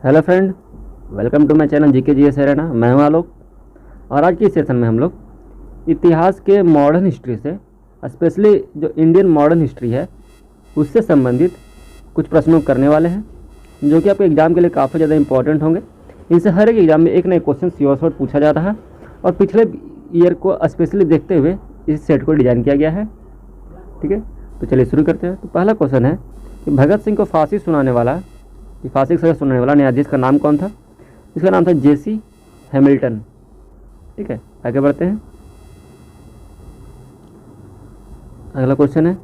Hello friend, welcome to my channel GK G S Haryana. मैं हूं आलोक और आज की सेशन में हम लोग इतिहास के मॉडर्न हिस्ट्री से, स्पेशली जो इंडियन मॉडर्न हिस्ट्री है उससे संबंधित कुछ प्रश्नों करने वाले हैं, जो कि आपके एग्ज़ाम के लिए काफ़ी ज़्यादा इंपॉर्टेंट होंगे। इनसे हर एक एग्ज़ाम में एक नए क्वेश्चन श्योर शॉर्ट पूछा जाता है और पिछले ईयर को स्पेशली देखते हुए इस सेट को डिज़ाइन किया गया है। ठीक है, तो चलिए शुरू करते हैं। तो पहला क्वेश्चन है कि भगत सिंह को फांसी सुनाने वाला सुनाने वाला न्यायाधीश का नाम कौन था? इसका नाम था जेसी हैमिल्टन। ठीक है, आगे बढ़ते हैं। अगला क्वेश्चन है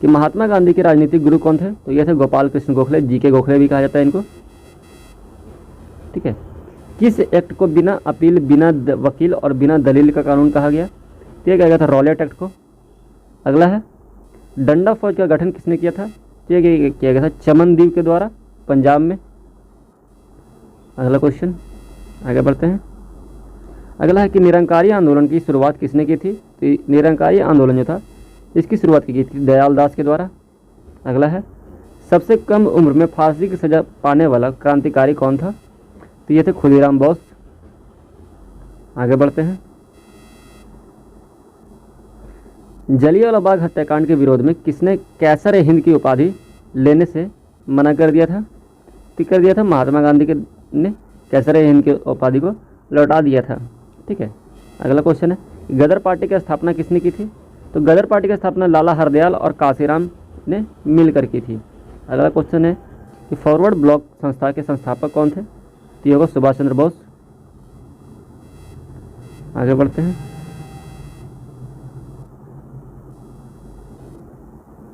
कि महात्मा गांधी के राजनीतिक गुरु कौन थे? तो ये थे गोपाल कृष्ण गोखले, जीके गोखले भी कहा जाता है इनको। ठीक है, किस एक्ट को बिना अपील, बिना वकील और बिना दलील का कानून कहा गया? तो ये कहा गया था रॉलेट एक्ट को। अगला है डंडा फौज का गठन किसने किया था? तो ये किया गया था चमनदीव के द्वारा, पंजाब में। अगला क्वेश्चन, आगे बढ़ते हैं। अगला है कि निरंकारी आंदोलन की शुरुआत किसने की थी? तो निरंकारी आंदोलन जो था इसकी शुरुआत की थी दयाल दास के द्वारा। अगला है सबसे कम उम्र में फांसी की सजा पाने वाला क्रांतिकारी कौन था? तो ये थे खुदीराम बोस। आगे बढ़ते हैं। जलियांवाला बाग हत्याकांड के विरोध में किसने कैसर हिंद की उपाधि लेने से मना कर दिया था? तो कर दिया था महात्मा गांधी के ने कैसर हिंद की उपाधि को लौटा दिया था। ठीक है, अगला क्वेश्चन है गदर पार्टी की स्थापना किसने की थी? तो गदर पार्टी की स्थापना लाला हरदयाल और काशीराम ने मिलकर की थी। अगला क्वेश्चन है कि फॉरवर्ड ब्लॉक संस्था के संस्थापक कौन थे? तो ये होगा सुभाष चंद्र बोस। आगे बढ़ते हैं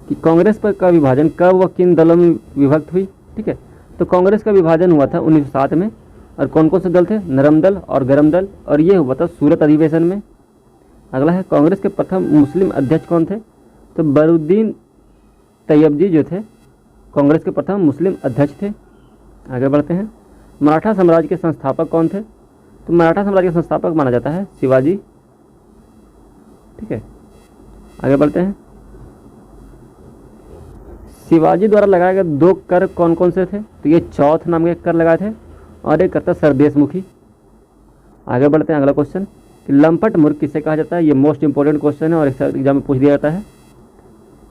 कि कांग्रेस पर का विभाजन कब व किन दलों में विभक्त हुई? ठीक है, तो कांग्रेस का विभाजन हुआ था 1907 में। और कौन कौन से दल थे? नरम दल और गरम दल, और ये हुआ था सूरत अधिवेशन में। अगला है कांग्रेस के प्रथम मुस्लिम अध्यक्ष कौन थे? तो बरुद्दीन तैयबजी जो थे कांग्रेस के प्रथम मुस्लिम अध्यक्ष थे। आगे बढ़ते हैं। मराठा साम्राज्य के संस्थापक कौन थे? तो मराठा साम्राज्य के संस्थापक माना जाता है शिवाजी। ठीक है, आगे बढ़ते हैं। शिवाजी द्वारा लगाए गए 2 कर कौन कौन से थे? तो ये चौथ नाम के कर लगाए थे और एक कर था सरदेशमुखी। आगे बढ़ते हैं। अगला क्वेश्चन कि लंपट मुर्ग किसे कहा जाता है? ये मोस्ट इंपॉर्टेंट क्वेश्चन है और एग्जाम में पूछ दिया जाता है।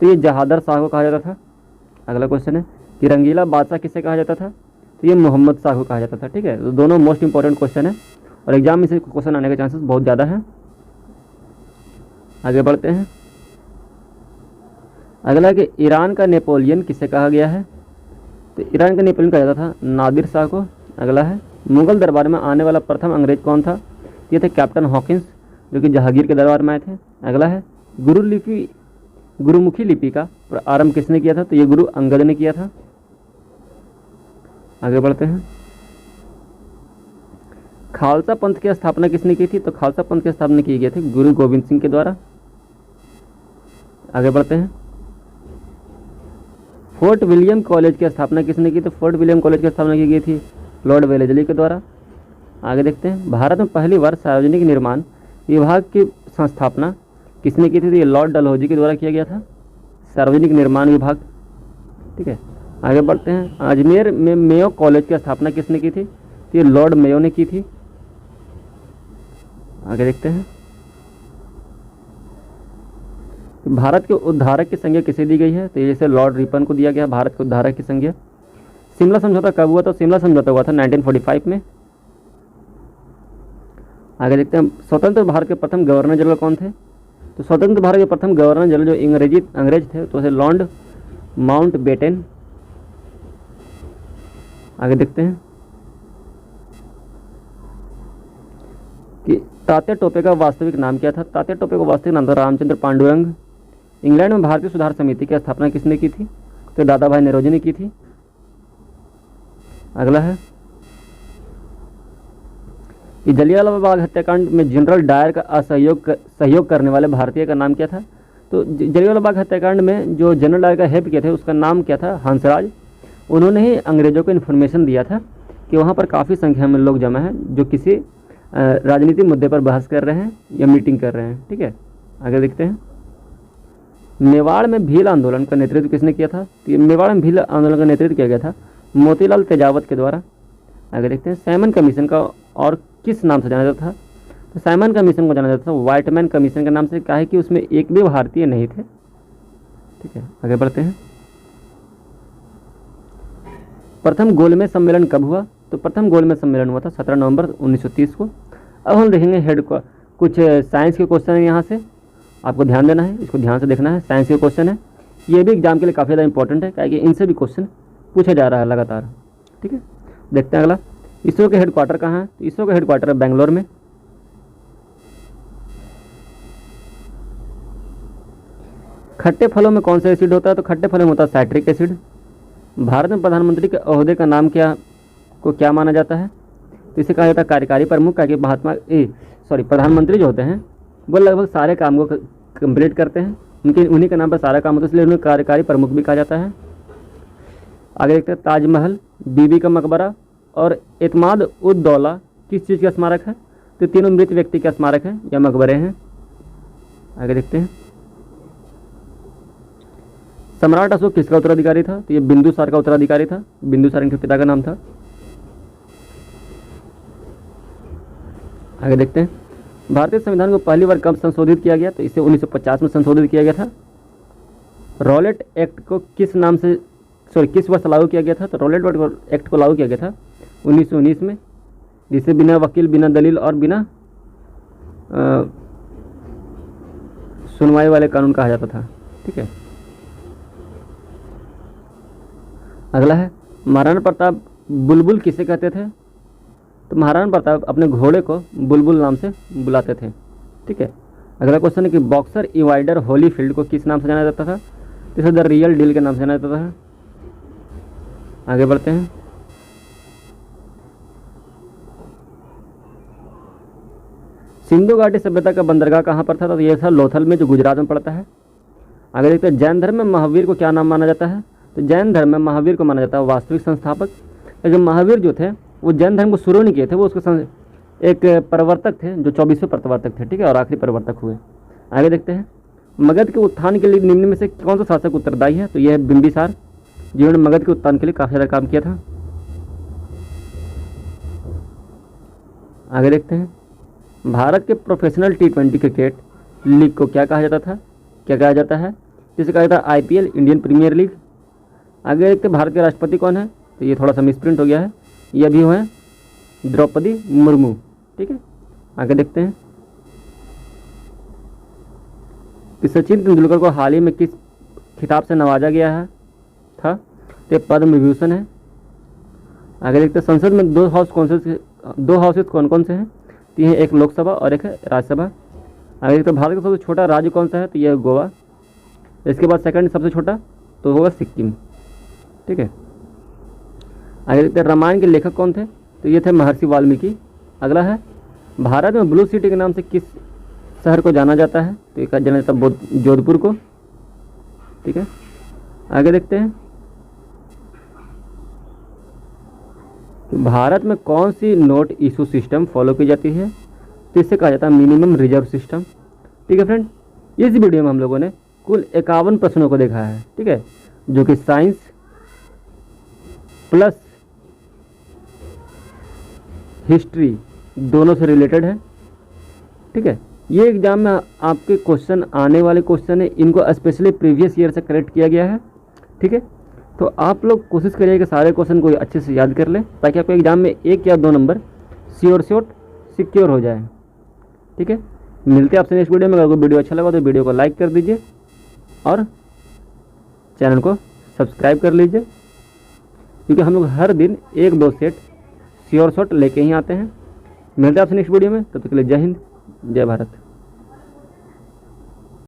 तो ये जहादर शाह को कहा जाता था। अगला क्वेश्चन है कि रंगीला बादशाह किसे कहा जाता था? तो ये मोहम्मद शाह को कहा जाता था। ठीक है, तो दोनों मोस्ट इंपॉर्टेंट क्वेश्चन है और एग्जाम में से क्वेश्चन आने के चांसेस बहुत ज़्यादा हैं। आगे बढ़ते हैं। अगला कि ईरान का नेपोलियन किसे कहा गया है? तो ईरान का नेपोलियन कहा जाता था नादिर शाह को। अगला है मुगल दरबार में आने वाला प्रथम अंग्रेज कौन था? ये थे कैप्टन हॉकिंस, जो कि जहांगीर के दरबार में आए थे। अगला है गुरुमुखी लिपि का आरंभ किसने किया था? तो ये गुरु अंगद ने किया था। आगे बढ़ते हैं। खालसा पंथ की स्थापना किसने की थी? तो खालसा पंथ की स्थापना की गई थी गुरु गोविंद सिंह के द्वारा। आगे बढ़ते हैं। फोर्ट विलियम कॉलेज की स्थापना किसने की? तो फोर्ट विलियम कॉलेज की स्थापना की गई थी लॉर्ड वेलेस्ली के द्वारा। आगे देखते हैं। भारत में पहली बार सार्वजनिक निर्माण विभाग की संस्थापना किसने की थी? तो ये लॉर्ड डलहौजी के द्वारा किया गया था, सार्वजनिक निर्माण विभाग। ठीक है, आगे बढ़ते हैं। अजमेर में मेयो कॉलेज की स्थापना किसने की थी? तो ये लॉर्ड मेयो ने की थी। आगे देखते हैं। भारत के उद्धारक की संज्ञा किसे दी गई है? तो जैसे लॉर्ड रिपन को दिया गया भारत के उद्धारक की संज्ञा। शिमला समझौता कब हुआ? तो शिमला समझौता हुआ था 1945 में। आगे देखते हैं। स्वतंत्र भारत के प्रथम गवर्नर जनरल कौन थे? तो स्वतंत्र भारत के प्रथम गवर्नर जनरल जो अंग्रेज थे तो लॉर्ड माउंटबेटन। आगे देखते हैं कि तात्या टोपे का वास्तविक नाम क्या था? तात्या टोपे का वास्तविक नाम था रामचंद्र पांडुरंग। इंग्लैंड में भारतीय सुधार समिति की स्थापना किसने की थी? तो दादा भाई नौरोजी ने की थी। अगला है कि जलियांवाला बाग हत्याकांड में जनरल डायर का सहयोग करने वाले भारतीय का नाम क्या था? तो जलियांवाला बाग हत्याकांड में जो जनरल डायर का हेल्प किया था उसका नाम क्या था? हंसराज। उन्होंने ही अंग्रेजों को इन्फॉर्मेशन दिया था कि वहाँ पर काफ़ी संख्या में लोग जमा हैं जो किसी राजनीतिक मुद्दे पर बहस कर रहे हैं या मीटिंग कर रहे हैं। ठीक है, आगे देखते हैं। मेवाड़ में भील आंदोलन का नेतृत्व किसने किया था? तो मेवाड़ में भील आंदोलन का नेतृत्व किया गया था मोतीलाल तेजावत के द्वारा। आगे देखते हैं साइमन कमीशन का और किस नाम से जाना जाता था। तो साइमन कमीशन को जाना जाता था व्हाइटमैन कमीशन के नाम से, क्या है कि उसमें एक भी भारतीय नहीं थे। ठीक है, आगे बढ़ते हैं। प्रथम गोलमेज सम्मेलन कब हुआ? तो प्रथम गोलमेज सम्मेलन हुआ था 17 नवंबर 1930 को। अब हम देखेंगे कुछ साइंस के क्वेश्चन है, यहाँ से आपको ध्यान देना है, इसको ध्यान से देखना है। साइंस के क्वेश्चन है, ये भी एग्जाम के लिए काफ़ी ज़्यादा इंपॉर्टेंट है, क्योंकि इनसे भी क्वेश्चन पूछा जा रहा है लगातार। ठीक है, देखते हैं अगला। इसरो के हेडक्वार्टर कहाँ है? तो इसरो का हेडक्वार्टर है बेंगलोर में। खट्टे फलों में कौन सा एसिड होता है? तो खट्टे फलों में होता है साइट्रिक एसिड। भारत में प्रधानमंत्री के ओहदे का नाम क्या माना जाता है? तो इसे कहा जाता है कार्यकारी प्रमुख, क्योंकि प्रधानमंत्री जो होते हैं वो लगभग सारे काम को कंप्लीट करते हैं, उन्हीं के नाम पर सारा काम होता है, इसलिए उन्हें कार्यकारी प्रमुख भी कहा जाता है। आगे देखते हैं ताजमहल, बीबी का मकबरा और एतमाद उद दौला किस चीज़ का स्मारक है? तो तीनों मृत व्यक्ति का स्मारक है या मकबरे हैं। आगे देखते हैं सम्राट अशोक किसका उत्तराधिकारी था? तो ये बिंदुसार का उत्तराधिकारी था, बिंदुसार इनके पिता का नाम था। आगे देखते हैं भारतीय संविधान को पहली बार कब संशोधित किया गया? तो इसे 1950 में संशोधित किया गया था। रॉलेट एक्ट को किस वर्ष लागू किया गया था? तो रॉलेट एक्ट को लागू किया गया था 1919 में, जिसे बिना वकील, बिना दलील और बिना सुनवाई वाले कानून कहा जाता था। ठीक है, अगला है महाराणा प्रताप बुलबुल किसे कहते थे? तो महाराणा प्रताप अपने घोड़े को बुलबुल नाम से बुलाते थे। ठीक है, अगला क्वेश्चन है कि बॉक्सर इवाइडर होलीफील्ड को किस नाम से जाना जाता था? तो इसे द रियल डील के नाम से जाना जाता था। आगे बढ़ते हैं। सिंधु घाटी सभ्यता का बंदरगाह कहाँ पर था? तो यह था लोथल में, जो गुजरात में पड़ता है। आगे देखते हैं जैन धर्म में महावीर को क्या नाम माना जाता है? तो जैन धर्म में महावीर को माना जाता है वास्तविक संस्थापक। लेकिन महावीर जो थे वो जैन धर्म को शुरू नहीं किए थे, वो उसके एक प्रवर्तक थे, जो 24वें प्रवर्तक थे। ठीक है, और आखिरी प्रवर्तक हुए। आगे देखते हैं मगध के उत्थान के लिए निम्न में से कौन सा शासक उत्तरदायी है? तो यह है बिंबिसार, जिन्होंने मगध के उत्थान के लिए काफ़ी ज़्यादा काम किया था। आगे देखते हैं भारत के प्रोफेशनल T20 क्रिकेट लीग को क्या कहा जाता है? जिसे कहा जाता है IPL, इंडियन प्रीमियर लीग। आगे देखते हैं भारत के राष्ट्रपति कौन है? तो ये थोड़ा सा मिसप्रिंट हो गया है, ये अभी हुए हैं द्रौपदी मुर्मू। ठीक है, आगे देखते हैं कि सचिन तेंदुलकर को हाल ही में किस खिताब से नवाजा गया था? तो पद्म विभूषण है। आगे देखते हैं संसद में दो हाउसेस कौन कौन से हैं? तो ये एक लोकसभा और एक है राज्यसभा। आगे देखते हैं भारत का सबसे छोटा राज्य कौन सा है? तो यह गोवा। इसके बाद सेकंड सबसे छोटा तो होगा सिक्किम। ठीक है, आगे देखते हैं रामायण के लेखक कौन थे? तो ये थे महर्षि वाल्मीकि। अगला है भारत में ब्लू सिटी के नाम से किस शहर को जाना जाता है? तो एक जाना जाता है जोधपुर को। ठीक है, आगे देखते हैं कि भारत में कौन सी नोट इशू सिस्टम फॉलो की जाती है? तो इससे कहा जाता है मिनिमम रिजर्व सिस्टम। ठीक है फ्रेंड, इस वीडियो में हम लोगों ने कुल 51 प्रश्नों को देखा है। ठीक है, जो कि साइंस प्लस हिस्ट्री दोनों से रिलेटेड है। ठीक है, ये एग्जाम में आपके क्वेश्चन आने वाले क्वेश्चन है, इनको स्पेशली प्रीवियस ईयर से कलेक्ट किया गया है। ठीक है, तो आप लोग कोशिश करिए कि सारे क्वेश्चन को अच्छे से याद कर लें, ताकि आपको एग्जाम में 1 या 2 नंबर सिक्योर हो जाए। ठीक है, मिलते हैं आपसे नेक्स्ट वीडियो में। अगर आपको वीडियो अच्छा लगा तो वीडियो को लाइक कर दीजिए और चैनल को सब्सक्राइब कर लीजिए, क्योंकि हम लोग हर दिन 1-2 सेट श्योर शॉट लेके ही आते हैं। मिलते हैं आपसे नेक्स्ट वीडियो में, तब तक के लिए जय हिंद, जय भारत।